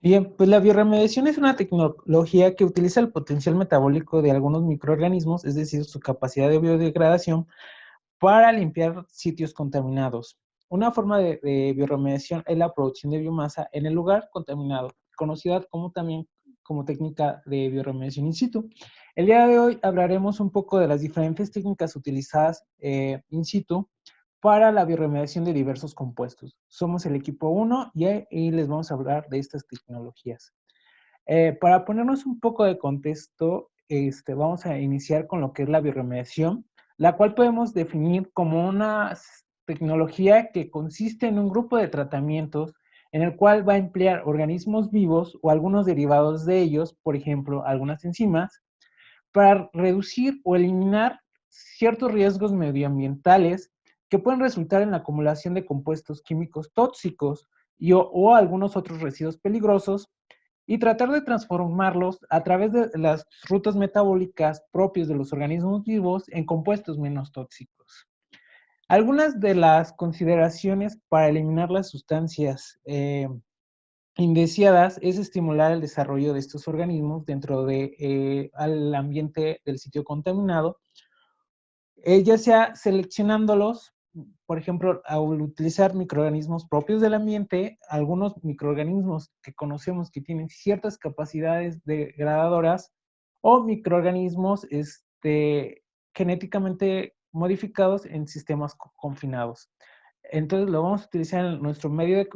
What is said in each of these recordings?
Bien, pues la bioremediación es una tecnología que utiliza el potencial metabólico de algunos microorganismos, es decir, su capacidad de biodegradación, para limpiar sitios contaminados. Una forma de bioremediación es la producción de biomasa en el lugar contaminado, conocida como también como técnica de bioremediación in situ. El día de hoy hablaremos un poco de las diferentes técnicas utilizadas in situ para la bioremediación de diversos compuestos. Somos el equipo 1 y les vamos a hablar de estas tecnologías. Para ponernos un poco de contexto, vamos a iniciar con lo que es la bioremediación, la cual podemos definir como una tecnología que consiste en un grupo de tratamientos en el cual va a emplear organismos vivos o algunos derivados de ellos, por ejemplo, algunas enzimas, para reducir o eliminar ciertos riesgos medioambientales que pueden resultar en la acumulación de compuestos químicos tóxicos o algunos otros residuos peligrosos y tratar de transformarlos a través de las rutas metabólicas propias de los organismos vivos en compuestos menos tóxicos. Algunas de las consideraciones para eliminar las sustancias indeseadas es estimular el desarrollo de estos organismos dentro del ambiente del sitio contaminado, ya sea seleccionándolos, por ejemplo, al utilizar microorganismos propios del ambiente, algunos microorganismos que conocemos que tienen ciertas capacidades degradadoras o microorganismos genéticamente modificados en sistemas confinados. Entonces lo vamos a utilizar en nuestro medio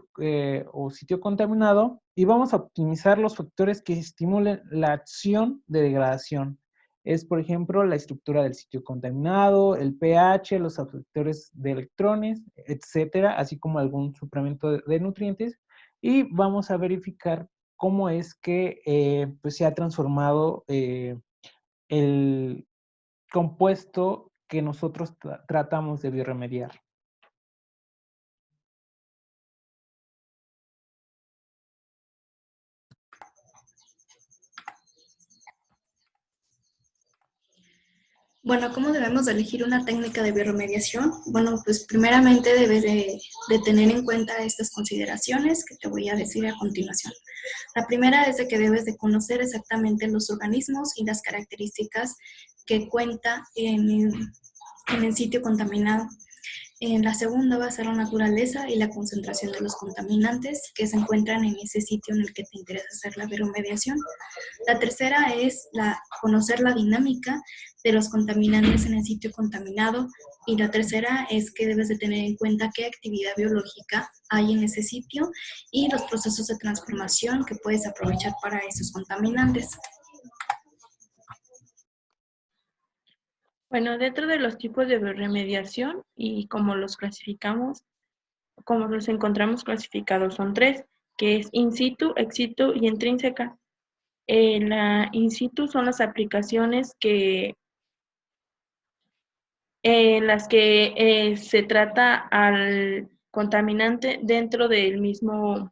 o sitio contaminado y vamos a optimizar los factores que estimulen la acción de degradación. Es, por ejemplo, la estructura del sitio contaminado, el pH, los factores de electrones, etcétera, así como algún suplemento de nutrientes. Y vamos a verificar cómo es que pues se ha transformado el compuesto que nosotros tratamos de bioremediar. Bueno, ¿cómo debemos de elegir una técnica de bioremediación? Bueno, pues primeramente debes de tener en cuenta estas consideraciones que te voy a decir a continuación. La primera es de que debes de conocer exactamente los organismos y las características que cuenta en el sitio contaminado. La segunda va a ser la naturaleza y la concentración de los contaminantes que se encuentran en ese sitio en el que te interesa hacer la bioremediación. La tercera es conocer la dinámica de los contaminantes en el sitio contaminado. Y la tercera es que debes de tener en cuenta qué actividad biológica hay en ese sitio y los procesos de transformación que puedes aprovechar para esos contaminantes. Bueno, dentro de los tipos de bioremediación y cómo los clasificamos, como los encontramos clasificados, son tres, que es in situ, ex situ y intrínseca. La in situ son las aplicaciones en las que se trata al contaminante dentro del mismo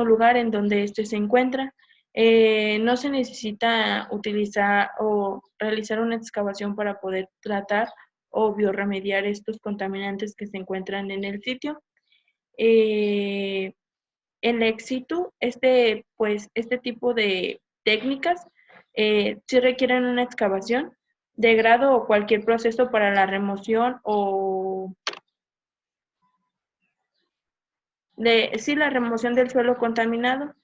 lugar en donde éste se encuentra. No se necesita utilizar o realizar una excavación para poder tratar o bioremediar estos contaminantes que se encuentran en el sitio. En la ex situ, este tipo de técnicas sí requieren una excavación de grado o cualquier proceso para la remoción o la remoción del suelo contaminado.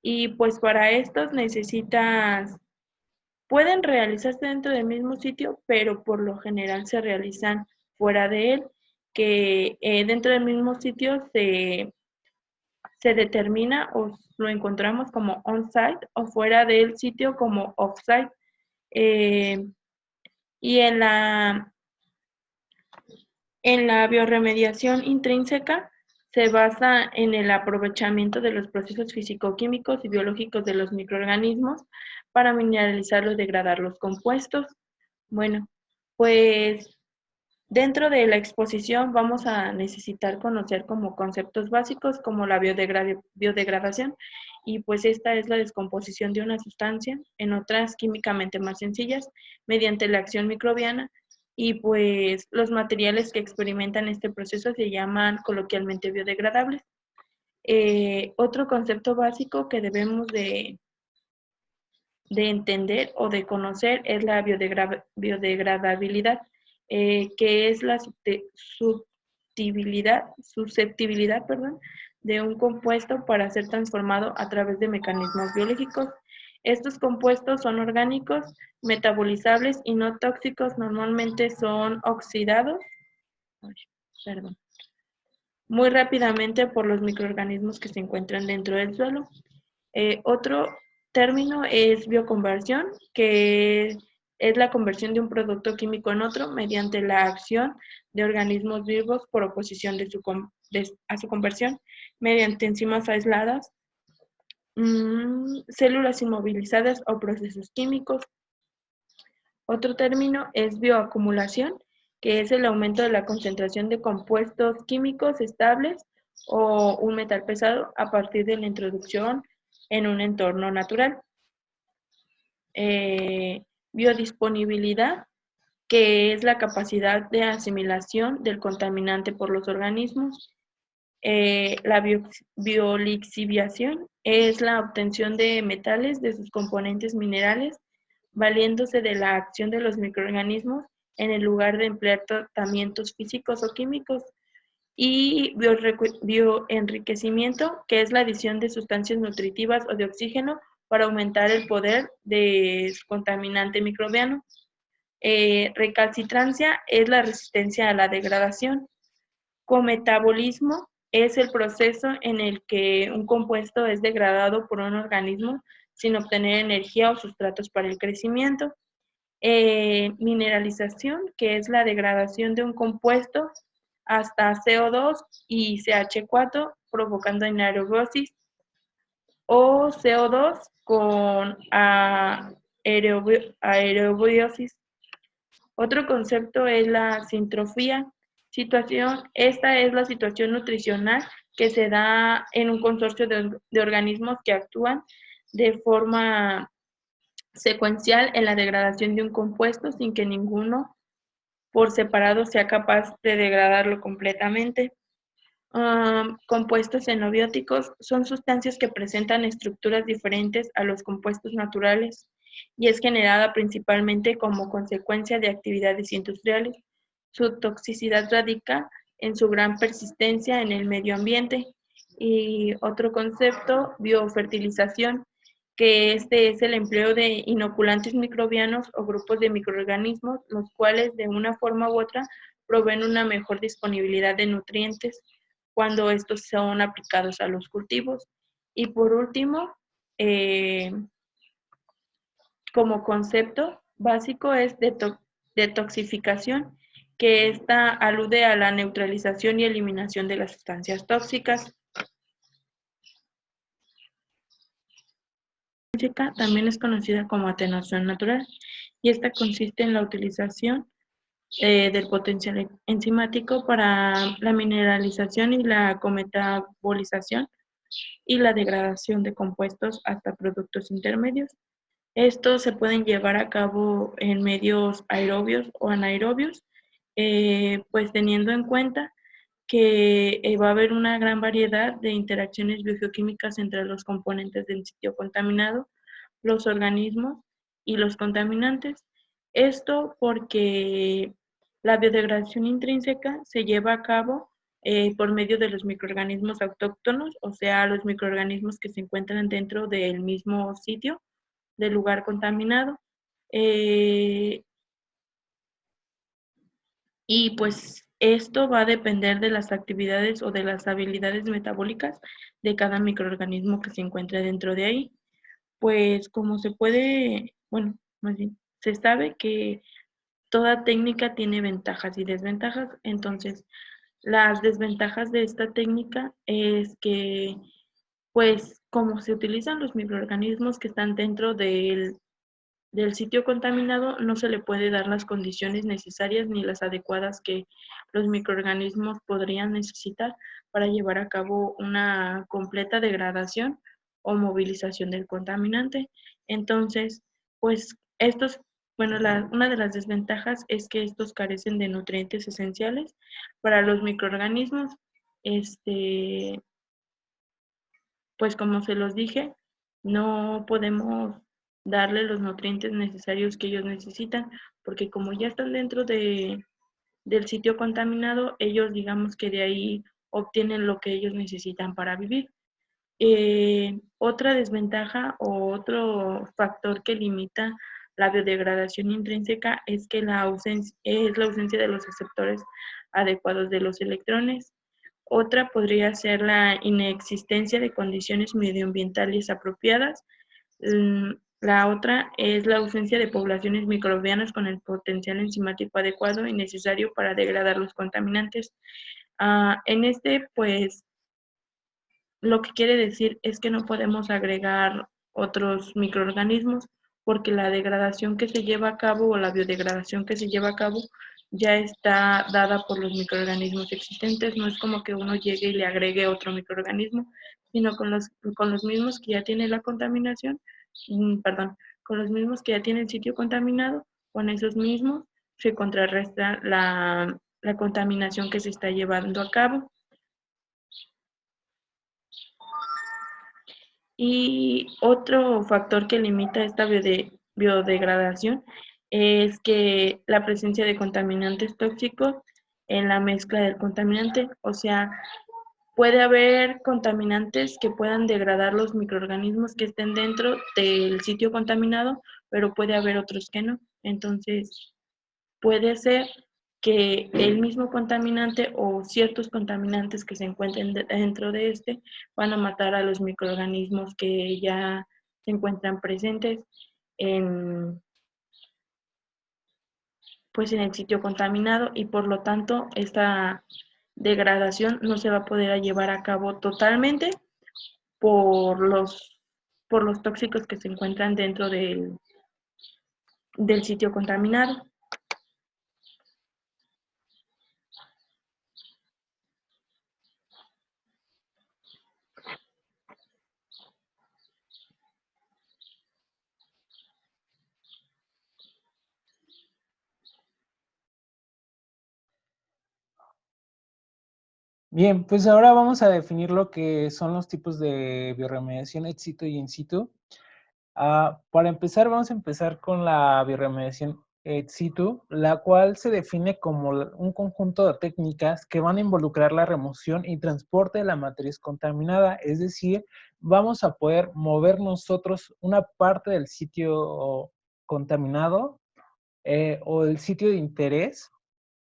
Y pues para estos pueden realizarse dentro del mismo sitio, pero por lo general se realizan fuera de él, que dentro del mismo sitio se determina o lo encontramos como on-site o fuera del sitio como off-site. Eh, y en la bioremediación intrínseca se basa en el aprovechamiento de los procesos físico-químicos y biológicos de los microorganismos para mineralizar o degradar los compuestos. Bueno, pues dentro de la exposición vamos a necesitar conocer como conceptos básicos como la biodegradación, y pues esta es la descomposición de una sustancia en otras químicamente más sencillas mediante la acción microbiana, y pues los materiales que experimentan este proceso se llaman coloquialmente biodegradables. Otro concepto básico que debemos de entender o de conocer es la biodegradabilidad, que es la susceptibilidad, perdón, de un compuesto para ser transformado a través de mecanismos biológicos. Estos compuestos son orgánicos, metabolizables y no tóxicos. Normalmente son oxidados, perdón, muy rápidamente por los microorganismos que se encuentran dentro del suelo. Otro término es bioconversión, que es la conversión de un producto químico en otro mediante la acción de organismos vivos por oposición a su conversión mediante enzimas aisladas, células inmovilizadas o procesos químicos. Otro término es bioacumulación, que es el aumento de la concentración de compuestos químicos estables o un metal pesado a partir de la introducción en un entorno natural. Biodisponibilidad, que es la capacidad de asimilación del contaminante por los organismos. La biolixiviación es la obtención de metales de sus componentes minerales, valiéndose de la acción de los microorganismos en el lugar de emplear tratamientos físicos o químicos. Y bioenriquecimiento, que es la adición de sustancias nutritivas o de oxígeno para aumentar el poder de su contaminante microbiano. Recalcitrancia es la resistencia a la degradación. Cometabolismo es el proceso en el que un compuesto es degradado por un organismo sin obtener energía o sustratos para el crecimiento. Mineralización, que es la degradación de un compuesto hasta CO2 y CH4, provocando anaerobiosis, o CO2 con aerobiosis. Otro concepto es la sintrofía. Esta es la situación nutricional que se da en un consorcio de organismos que actúan de forma secuencial en la degradación de un compuesto sin que ninguno por separado sea capaz de degradarlo completamente. Compuestos xenobióticos son sustancias que presentan estructuras diferentes a los compuestos naturales y es generada principalmente como consecuencia de actividades industriales. Su toxicidad radica en su gran persistencia en el medio ambiente. Y otro concepto, biofertilización, que este es el empleo de inoculantes microbianos o grupos de microorganismos, los cuales de una forma u otra proveen una mejor disponibilidad de nutrientes cuando estos son aplicados a los cultivos. Y por último, como concepto básico es detoxificación, que esta alude a la neutralización y eliminación de las sustancias tóxicas. También es conocida como atenuación natural, y esta consiste en la utilización del potencial enzimático para la mineralización y la cometabolización y la degradación de compuestos hasta productos intermedios. Estos se pueden llevar a cabo en medios aerobios o anaerobios, pues teniendo en cuenta que va a haber una gran variedad de interacciones biogeoquímicas entre los componentes del sitio contaminado, los organismos y los contaminantes. Esto porque la biodegradación intrínseca se lleva a cabo por medio de los microorganismos autóctonos, o sea, los microorganismos que se encuentran dentro del mismo sitio, del lugar contaminado. Y pues esto va a depender de las actividades o de las habilidades metabólicas de cada microorganismo que se encuentre dentro de ahí. Pues como se puede, bueno, más bien, se sabe que toda técnica tiene ventajas y desventajas, entonces las desventajas de esta técnica es que, pues, como se utilizan los microorganismos que están dentro del sitio contaminado, no se le puede dar las condiciones necesarias ni las adecuadas que los microorganismos podrían necesitar para llevar a cabo una completa degradación o movilización del contaminante. Entonces, pues bueno, una de las desventajas es que estos carecen de nutrientes esenciales para los microorganismos. pues como se los dije, no podemos darle los nutrientes necesarios que ellos necesitan, porque como ya están dentro del sitio contaminado, ellos digamos que de ahí obtienen lo que ellos necesitan para vivir. Otra desventaja o otro factor que limita la biodegradación intrínseca es que es la ausencia de los receptores adecuados de los electrones. Otra podría ser la inexistencia de condiciones medioambientales apropiadas. La otra es la ausencia de poblaciones microbianas con el potencial enzimático adecuado y necesario para degradar los contaminantes. Pues, lo que quiere decir es que no podemos agregar otros microorganismos porque la degradación que se lleva a cabo o la biodegradación que se lleva a cabo ya está dada por los microorganismos existentes. No es como que uno llegue y le agregue otro microorganismo, sino con los mismos que ya tiene la contaminación, perdón, con los mismos que ya tiene el sitio contaminado, con esos mismos se contrarresta la contaminación que se está llevando a cabo. Y otro factor que limita esta biodegradación es que la presencia de contaminantes tóxicos en la mezcla del contaminante, o sea, puede haber contaminantes que puedan degradar los microorganismos que estén dentro del sitio contaminado, pero puede haber otros que no. Entonces, puede ser que el mismo contaminante o ciertos contaminantes que se encuentren dentro de este van a matar a los microorganismos que ya se encuentran presentes en, pues en el sitio contaminado, y por lo tanto esta degradación no se va a poder llevar a cabo totalmente por por los tóxicos que se encuentran dentro del sitio contaminado. Bien, pues ahora vamos a definir lo que son los tipos de bioremediación ex situ y in situ. Para empezar, vamos a empezar con la bioremediación ex situ, la cual se define como un conjunto de técnicas que van a involucrar la remoción y transporte de la matriz contaminada, es decir, vamos a poder mover nosotros una parte del sitio contaminado o el sitio de interés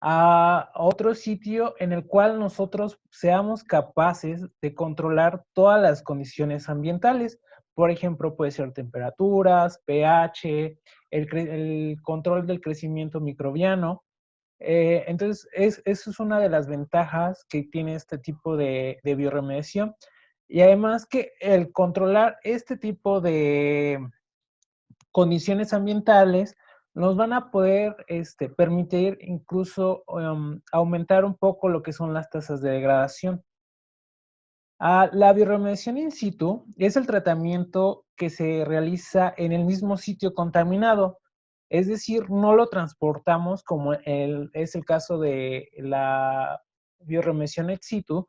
a otro sitio en el cual nosotros seamos capaces de controlar todas las condiciones ambientales. Por ejemplo, puede ser temperaturas, pH, el control del crecimiento microbiano. Entonces, eso es una de las ventajas que tiene este tipo de bioremediación. Y además que el controlar este tipo de condiciones ambientales nos van a poder permitir incluso aumentar un poco lo que son las tasas de degradación. La bioremediación in situ es el tratamiento que se realiza en el mismo sitio contaminado, es decir, no lo transportamos como es el caso de la bioremediación ex situ,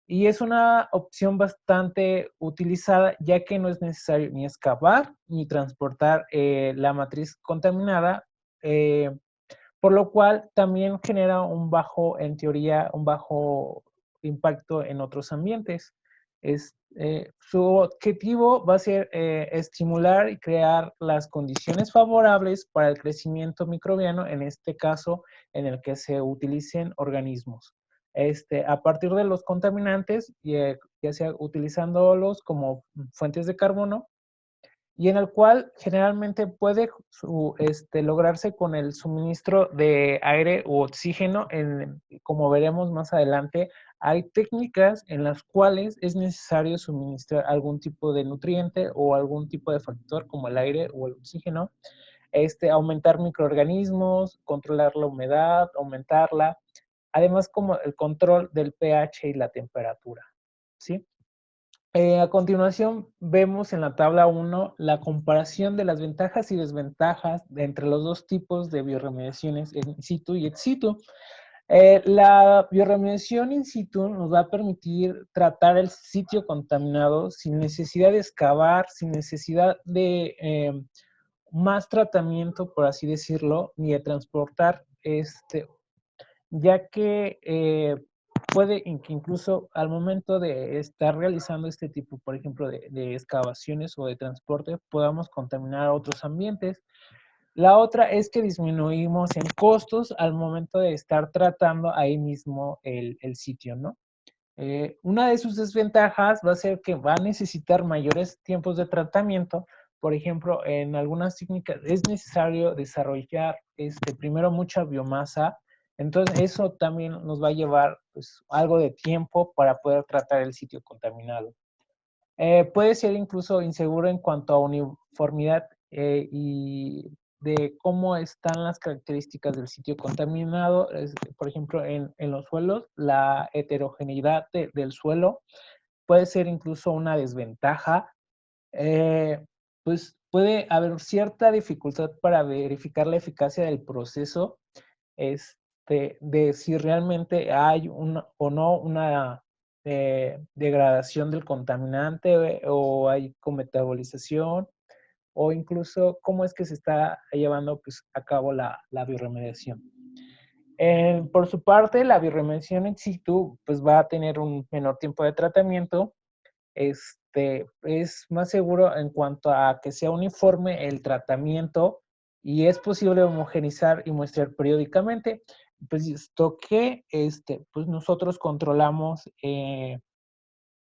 y es una opción bastante utilizada, ya que no es necesario ni excavar ni transportar la matriz contaminada, por lo cual también genera en teoría, un bajo impacto en otros ambientes. Su objetivo va a ser estimular y crear las condiciones favorables para el crecimiento microbiano, en este caso en el que se utilicen organismos. A partir de los contaminantes, ya sea utilizándolos como fuentes de carbono, y en el cual generalmente puede lograrse con el suministro de aire u oxígeno. Como veremos más adelante, hay técnicas en las cuales es necesario suministrar algún tipo de nutriente o algún tipo de factor como el aire o el oxígeno, aumentar microorganismos, controlar la humedad, aumentarla, además como el control del pH y la temperatura, ¿sí? A continuación, vemos en la tabla 1 la comparación de las ventajas y desventajas entre los dos tipos de bioremediaciones in situ y ex situ. La bioremediación in situ nos va a permitir tratar el sitio contaminado sin necesidad de excavar, sin necesidad de más tratamiento, por así decirlo, ni de transportar, ya que puede que incluso al momento de estar realizando este tipo, por ejemplo, de excavaciones o de transporte, podamos contaminar a otros ambientes. La otra es que disminuimos en costos al momento de estar tratando ahí mismo el sitio, ¿no? Una de sus desventajas va a ser que va a necesitar mayores tiempos de tratamiento. Por ejemplo, en algunas técnicas es necesario desarrollar primero mucha biomasa. Entonces, eso también nos va a llevar pues, algo de tiempo para poder tratar el sitio contaminado. Puede ser incluso inseguro en cuanto a uniformidad y de cómo están las características del sitio contaminado. Por ejemplo, en los suelos, la heterogeneidad del suelo puede ser incluso una desventaja. Pues puede haber cierta dificultad para verificar la eficacia del proceso, de si realmente hay o no una degradación del contaminante o hay cometabolización o incluso cómo es que se está llevando pues, a cabo la bioremediación. Por su parte, la bioremediación in situ pues, va a tener un menor tiempo de tratamiento, es más seguro en cuanto a que sea uniforme el tratamiento y es posible homogenizar y muestrear periódicamente. Pues esto que pues nosotros controlamos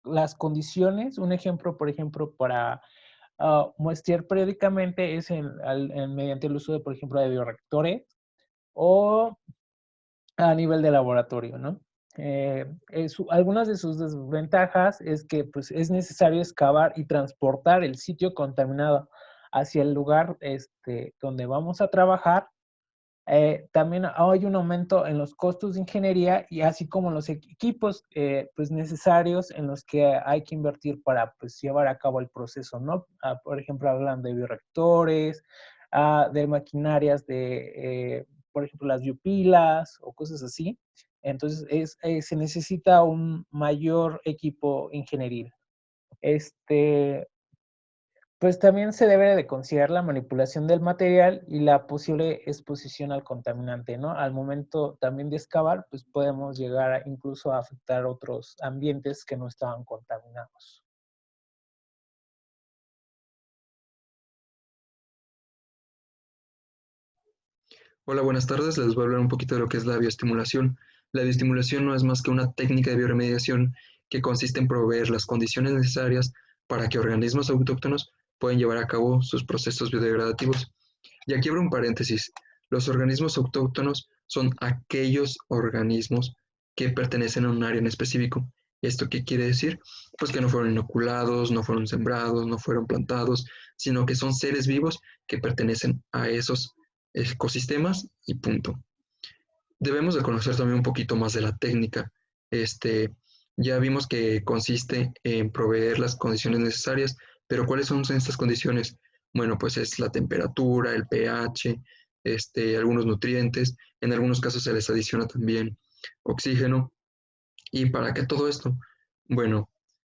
las condiciones. Un ejemplo, por ejemplo, para muestrear periódicamente es mediante el uso de, por ejemplo, de bioreactores o a nivel de laboratorio, ¿no? Algunas de sus desventajas es que pues, es necesario excavar y transportar el sitio contaminado hacia el lugar donde vamos a trabajar. También hay un aumento en los costos de ingeniería y así como los equipos pues necesarios en los que hay que invertir para pues, llevar a cabo el proceso, ¿no? Por ejemplo, hablan de bioreactores, de maquinarias por ejemplo, las biopilas o cosas así. Entonces, se necesita un mayor equipo ingenieril. Pues también se debe de considerar la manipulación del material y la posible exposición al contaminante, ¿no? Al momento también de excavar, pues podemos llegar incluso a afectar otros ambientes que no estaban contaminados. Hola, buenas tardes. Les voy a hablar un poquito de lo que es la bioestimulación. La bioestimulación no es más que una técnica de bioremediación que consiste en proveer las condiciones necesarias para que organismos autóctonos puedan llevar a cabo sus procesos biodegradativos. Y aquí abro un paréntesis. Los organismos autóctonos son aquellos organismos que pertenecen a un área en específico. ¿Esto qué quiere decir? Pues que no fueron inoculados, no fueron sembrados, no fueron plantados, sino que son seres vivos que pertenecen a esos ecosistemas y punto. Debemos de conocer también un poquito más de la técnica. Ya vimos que consiste en proveer las condiciones necesarias, pero ¿cuáles son estas condiciones? Bueno, pues es la temperatura, el pH, algunos nutrientes, en algunos casos se les adiciona también oxígeno. ¿Y para qué todo esto? Bueno,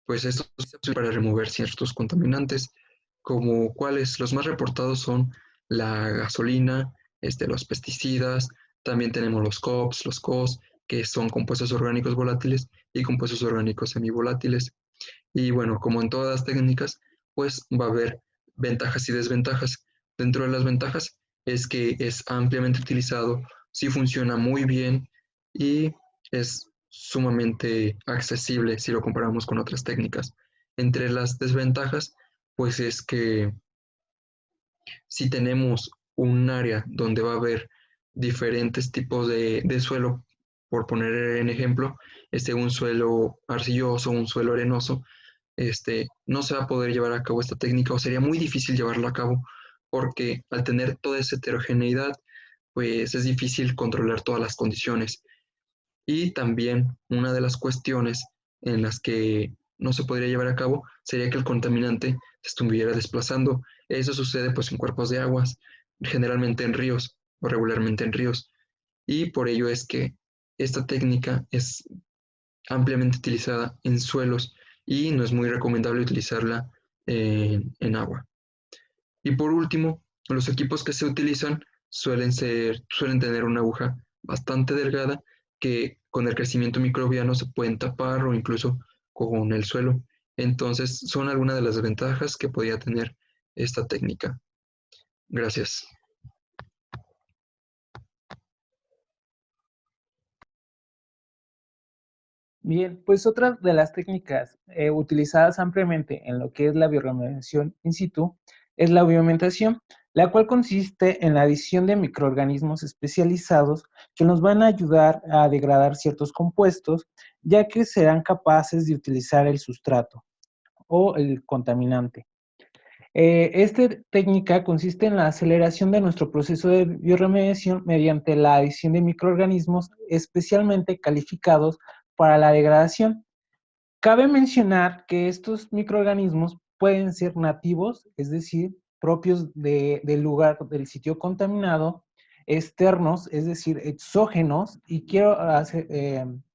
pues esto es para remover ciertos contaminantes, como cuáles los más reportados son la gasolina, los pesticidas, también tenemos los COPS, los COS, que son compuestos orgánicos volátiles y compuestos orgánicos semivolátiles. Y bueno, como en todas las técnicas, pues va a haber ventajas y desventajas. Dentro de las ventajas es que es ampliamente utilizado, sí funciona muy bien y es sumamente accesible si lo comparamos con otras técnicas. Entre las desventajas, pues es que si tenemos un área donde va a haber diferentes tipos de suelo, por poner en ejemplo, un suelo arcilloso, un suelo arenoso, no se va a poder llevar a cabo esta técnica o sería muy difícil llevarlo a cabo porque al tener toda esa heterogeneidad, pues es difícil controlar todas las condiciones. Y también una de las cuestiones en las que no se podría llevar a cabo sería que el contaminante se estuviera desplazando. Eso sucede pues en cuerpos de aguas, generalmente en ríos o regularmente en ríos. Y por ello es que esta técnica es ampliamente utilizada en suelos y no es muy recomendable utilizarla en agua. Y por último, los equipos que se utilizan suelen tener una aguja bastante delgada que con el crecimiento microbiano se pueden tapar o incluso con el suelo. Entonces, son algunas de las desventajas que podría tener esta técnica. Gracias. Bien, pues otra de las técnicas utilizadas ampliamente en lo que es la bioremediación in situ es la biomentación, la cual consiste en la adición de microorganismos especializados que nos van a ayudar a degradar ciertos compuestos, ya que serán capaces de utilizar el sustrato o el contaminante. Esta técnica consiste en la aceleración de nuestro proceso de bioremediación mediante la adición de microorganismos especialmente calificados para la degradación. Cabe mencionar que estos microorganismos pueden ser nativos, es decir, propios del lugar del sitio contaminado, externos, es decir, exógenos, y quiero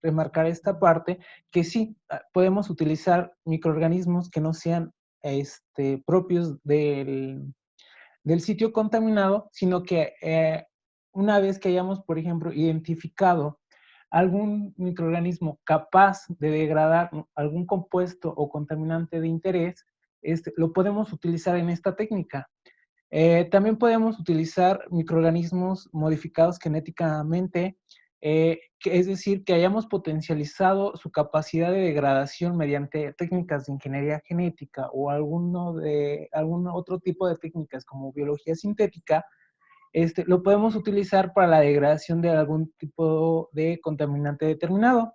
remarcar esta parte, que sí, podemos utilizar microorganismos que no sean propios del sitio contaminado, sino que una vez que hayamos, por ejemplo, identificado algún microorganismo capaz de degradar algún compuesto o contaminante de interés, lo podemos utilizar en esta técnica. También podemos utilizar microorganismos modificados genéticamente, es decir, que hayamos potencializado su capacidad de degradación mediante técnicas de ingeniería genética o algún otro tipo de técnicas como biología sintética. Lo podemos utilizar para la degradación de algún tipo de contaminante determinado.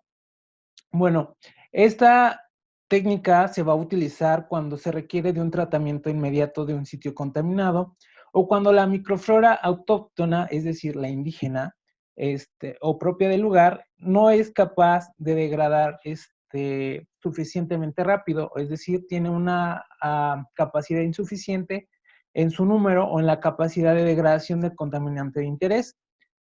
Bueno, esta técnica se va a utilizar cuando se requiere de un tratamiento inmediato de un sitio contaminado o cuando la microflora autóctona, es decir, la indígena, o propia del lugar, no es capaz de degradar suficientemente rápido, es decir, tiene una capacidad insuficiente en su número o en la capacidad de degradación del contaminante de interés.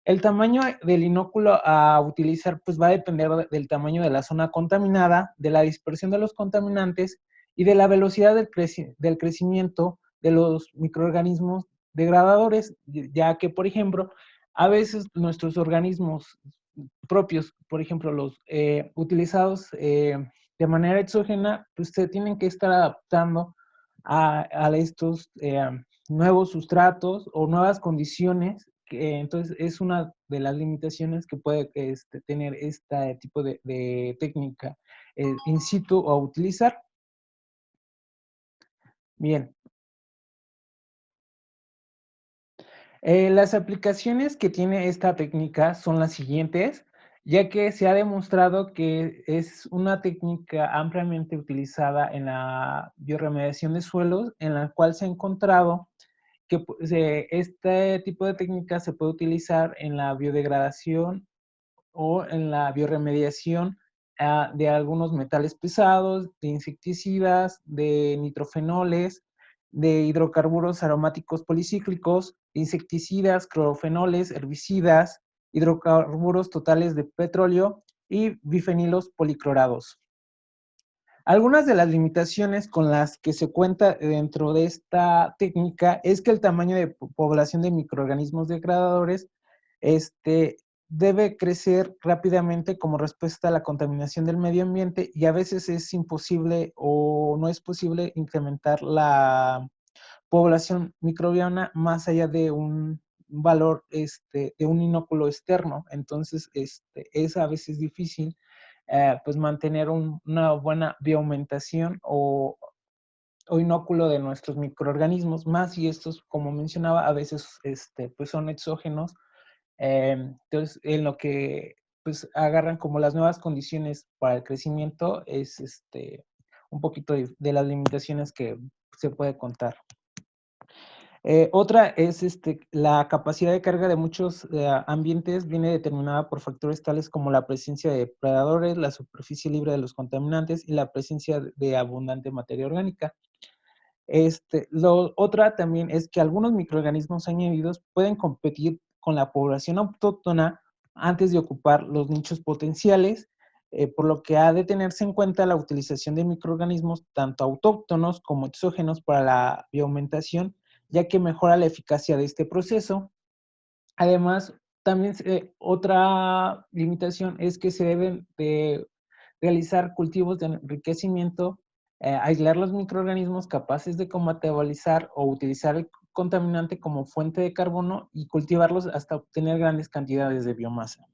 El tamaño del inóculo a utilizar pues va a depender del tamaño de la zona contaminada, de la dispersión de los contaminantes y de la velocidad del crecimiento de los microorganismos degradadores, ya que, por ejemplo, a veces nuestros organismos propios, por ejemplo, los utilizados de manera exógena, pues se tienen que estar adaptando a estos nuevos sustratos o nuevas condiciones. Entonces, es una de las limitaciones que puede tener este tipo de técnica in situ a utilizar. Bien. Las aplicaciones que tiene esta técnica son las siguientes, ya que se ha demostrado que es una técnica ampliamente utilizada en la bioremediación de suelos, en la cual se ha encontrado que pues, este tipo de técnica se puede utilizar en la biodegradación o en la bioremediación de algunos metales pesados, de insecticidas, de nitrofenoles, de hidrocarburos aromáticos policíclicos, insecticidas, clorofenoles, herbicidas, hidrocarburos totales de petróleo y bifenilos policlorados. Algunas de las limitaciones con las que se cuenta dentro de esta técnica es que el tamaño de población de microorganismos degradadores debe crecer rápidamente como respuesta a la contaminación del medio ambiente y a veces es imposible o no es posible incrementar la población microbiana más allá de un valor de un inóculo externo. Entonces, es a veces difícil pues mantener una buena bioaumentación o inóculo de nuestros microorganismos, más y estos, como mencionaba, a veces pues son exógenos. Entonces, en lo que pues agarran como las nuevas condiciones para el crecimiento es un poquito de las limitaciones que se puede contar. Otra es la capacidad de carga de muchos ambientes viene determinada por factores tales como la presencia de depredadores, la superficie libre de los contaminantes y la presencia de abundante materia orgánica. Otra también es que algunos microorganismos añadidos pueden competir con la población autóctona antes de ocupar los nichos potenciales, por lo que ha de tenerse en cuenta la utilización de microorganismos tanto autóctonos como exógenos para la bioaumentación, ya que mejora la eficacia de este proceso. Además, también otra limitación es que se deben de realizar cultivos de enriquecimiento, aislar los microorganismos capaces de combativalizar o utilizar el contaminante como fuente de carbono y cultivarlos hasta obtener grandes cantidades de biomasa.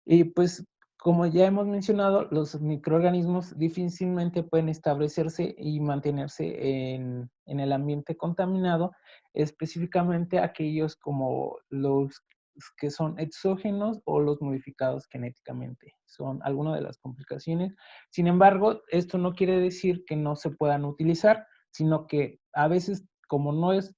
Y pues, como ya hemos mencionado, los microorganismos difícilmente pueden establecerse y mantenerse en el ambiente contaminado, específicamente aquellos como los que son exógenos o los modificados genéticamente. Son algunas de las complicaciones. Sin embargo, esto no quiere decir que no se puedan utilizar, sino que a veces, como no es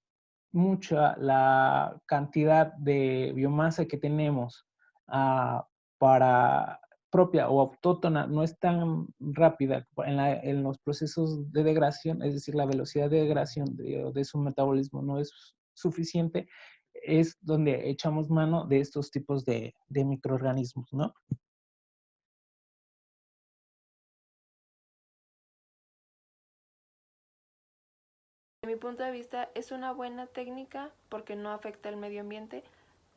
mucha la cantidad de biomasa que tenemos, ah, para propia o autóctona, no es tan rápida en los procesos de degradación, es decir, la velocidad de degradación de su metabolismo no es suficiente, es donde echamos mano de estos tipos de microorganismos, ¿no? Desde mi punto de vista es una buena técnica porque no afecta al medio ambiente,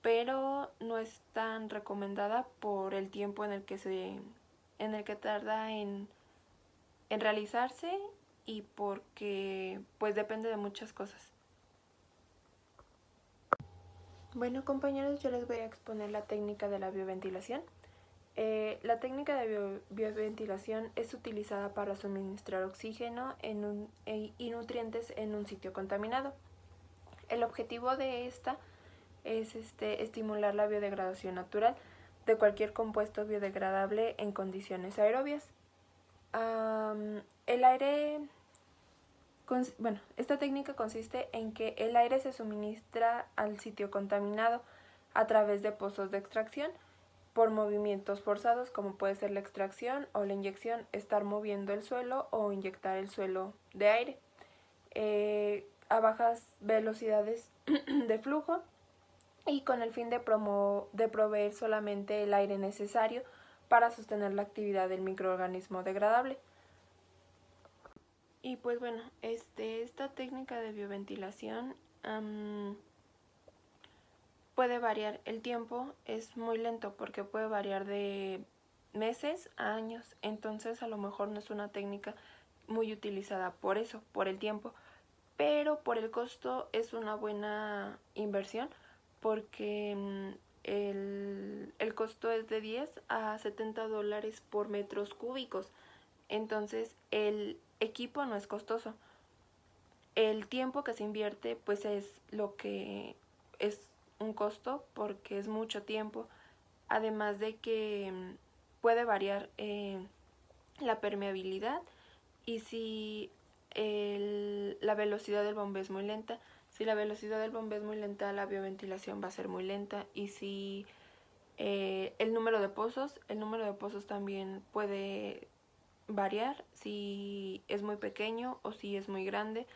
pero no es tan recomendada por el tiempo en el que tarda en realizarse y porque pues depende de muchas cosas. Bueno, compañeros, yo les voy a exponer la técnica de la bioventilación. La técnica de bioventilación es utilizada para suministrar oxígeno y nutrientes en un sitio contaminado. El objetivo de esta es estimular la biodegradación natural de cualquier compuesto biodegradable en condiciones aerobias. El aire, esta técnica consiste en que el aire se suministra al sitio contaminado a través de pozos de extracción por movimientos forzados, como puede ser la extracción o la inyección, estar moviendo el suelo o inyectar el suelo de aire a bajas velocidades de flujo y con el fin de proveer solamente el aire necesario para sostener la actividad del microorganismo degradable. Y pues bueno, esta técnica de bioventilación puede variar. El tiempo es muy lento porque puede variar de meses a años, entonces a lo mejor no es una técnica muy utilizada por eso, por el tiempo, pero por el costo es una buena inversión porque el costo es de 10 a $70 por metros cúbicos, entonces el equipo no es costoso. El tiempo que se invierte pues es lo que es un costo porque es mucho tiempo, además de que puede variar la permeabilidad y si la velocidad del bombeo es muy lenta. Si la velocidad del bombeo es muy lenta, la bioventilación va a ser muy lenta. Y si el número de pozos también puede variar, si es muy pequeño o si es muy grande,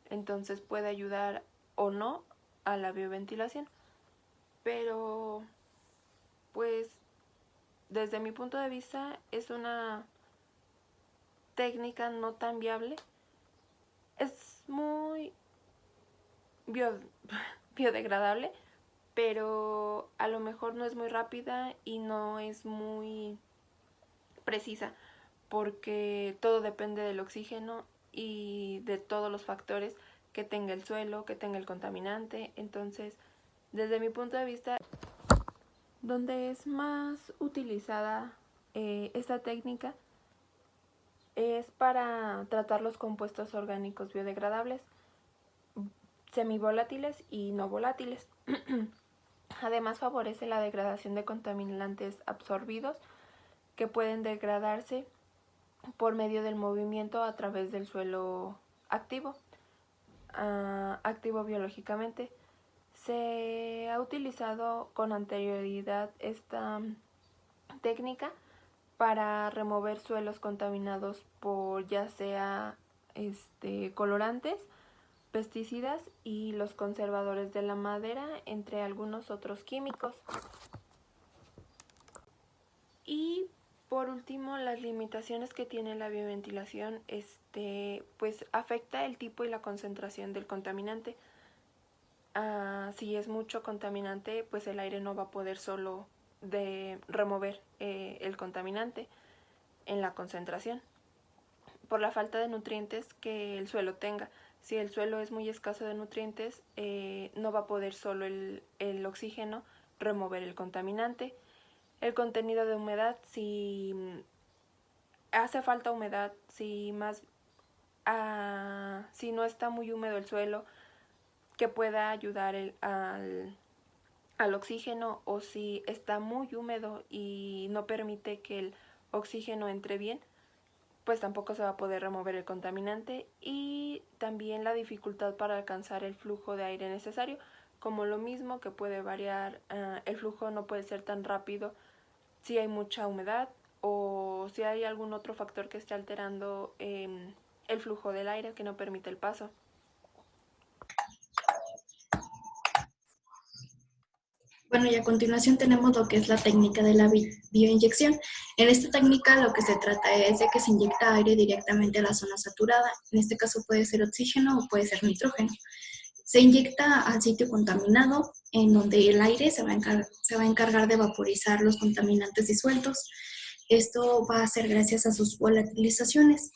entonces puede ayudar o no a la bioventilación. Pero pues desde mi punto de vista es una técnica no tan viable. Es muy biodegradable, pero a lo mejor no es muy rápida y no es muy precisa porque todo depende del oxígeno y de todos los factores que tenga el suelo, que tenga el contaminante. Entonces, desde mi punto de vista, donde es más utilizada esta técnica es para tratar los compuestos orgánicos biodegradables, semivolátiles y no volátiles. Además favorece la degradación de contaminantes absorbidos que pueden degradarse por medio del movimiento a través del suelo activo, activo biológicamente. Se ha utilizado con anterioridad esta técnica para remover suelos contaminados por ya sea colorantes pesticidas y los conservadores de la madera, entre algunos otros químicos. Y por último, las limitaciones que tiene la bioventilación, pues afecta el tipo y la concentración del contaminante. Si es mucho contaminante, pues el aire no va a poder solo remover el contaminante en la concentración, por la falta de nutrientes que el suelo tenga. Si el suelo es muy escaso de nutrientes, no va a poder solo el oxígeno remover el contaminante. El contenido de humedad, si hace falta humedad, si no está muy húmedo el suelo, que pueda ayudar al oxígeno, o si está muy húmedo y no permite que el oxígeno entre bien, pues tampoco se va a poder remover el contaminante. Y también la dificultad para alcanzar el flujo de aire necesario, como lo mismo que puede variar, el flujo no puede ser tan rápido si hay mucha humedad o si hay algún otro factor que esté alterando el flujo del aire que no permite el paso. Bueno, y a continuación tenemos lo que es la técnica de la bioinyección. En esta técnica lo que se trata es de que se inyecta aire directamente a la zona saturada. En este caso puede ser oxígeno o puede ser nitrógeno. Se inyecta al sitio contaminado, en donde el aire se va a encargar de vaporizar los contaminantes disueltos. Esto va a ser gracias a sus volatilizaciones.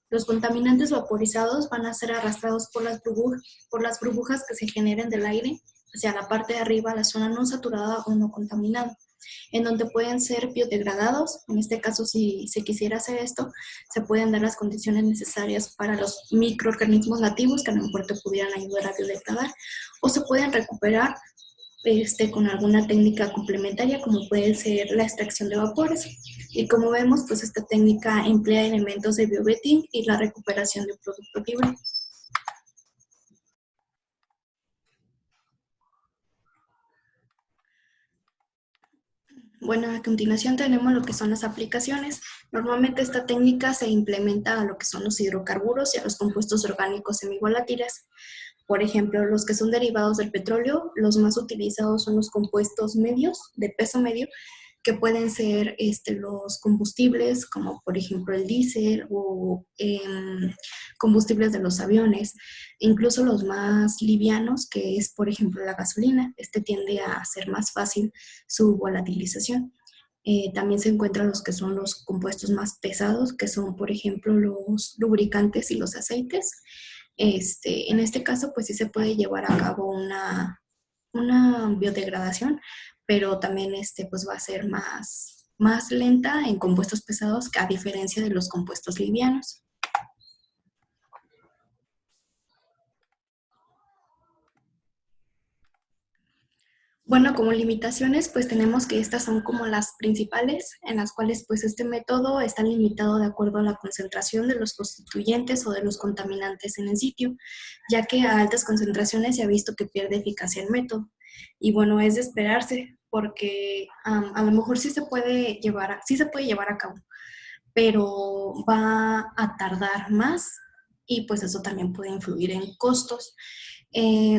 Los contaminantes vaporizados van a ser arrastrados por las burbujas que se generen del aire hacia la parte de arriba, la zona no saturada o no contaminada, en donde pueden ser biodegradados. En este caso, si se quisiera hacer esto, se pueden dar las condiciones necesarias para los microorganismos nativos que a lo mejor te pudieran ayudar a biodegradar, o se pueden recuperar con alguna técnica complementaria, como puede ser la extracción de vapores. Y como vemos, pues esta técnica emplea elementos de biowetting y la recuperación de un producto libre. Bueno, a continuación tenemos lo que son las aplicaciones. Normalmente esta técnica se implementa a lo que son los hidrocarburos y a los compuestos orgánicos semivolátiles. Por ejemplo, los que son derivados del petróleo, los más utilizados son los compuestos medios, de peso medio, que pueden ser los combustibles, como por ejemplo el diésel o combustibles de los aviones, incluso los más livianos, que es por ejemplo la gasolina. Tiende a ser más fácil su volatilización. También se encuentran los que son los compuestos más pesados, que son por ejemplo los lubricantes y los aceites. En este caso, pues sí se puede llevar a cabo una biodegradación, pero también pues va a ser más lenta en compuestos pesados, a diferencia de los compuestos livianos. Bueno, como limitaciones, pues tenemos que estas son como las principales, en las cuales pues este método está limitado de acuerdo a la concentración de los constituyentes o de los contaminantes en el sitio, ya que a altas concentraciones se ha visto que pierde eficacia el método. Y bueno, es de esperarse, porque a lo mejor sí se puede llevar a cabo, pero va a tardar más y pues eso también puede influir en costos.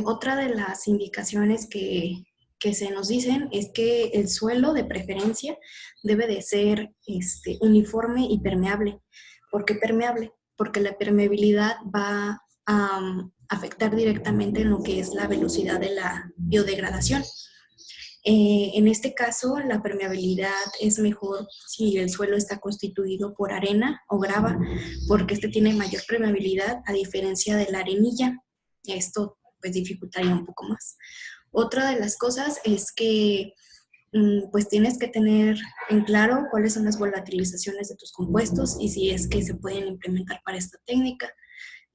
Otra de las indicaciones que se nos dicen es que el suelo de preferencia debe de ser uniforme y permeable. ¿Por qué permeable? Porque la permeabilidad va a afectar directamente en lo que es la velocidad de la biodegradación. En este caso, la permeabilidad es mejor si el suelo está constituido por arena o grava, porque tiene mayor permeabilidad a diferencia de la arenilla. Esto pues dificultaría un poco más. Otra de las cosas es que pues tienes que tener en claro cuáles son las volatilizaciones de tus compuestos y si es que se pueden implementar para esta técnica.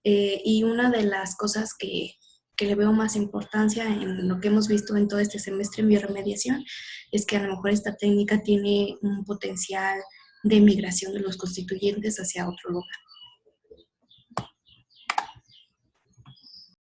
Y una de las cosas que le veo más importancia en lo que hemos visto en todo este semestre en bioremediación es que a lo mejor esta técnica tiene un potencial de migración de los constituyentes hacia otro lugar.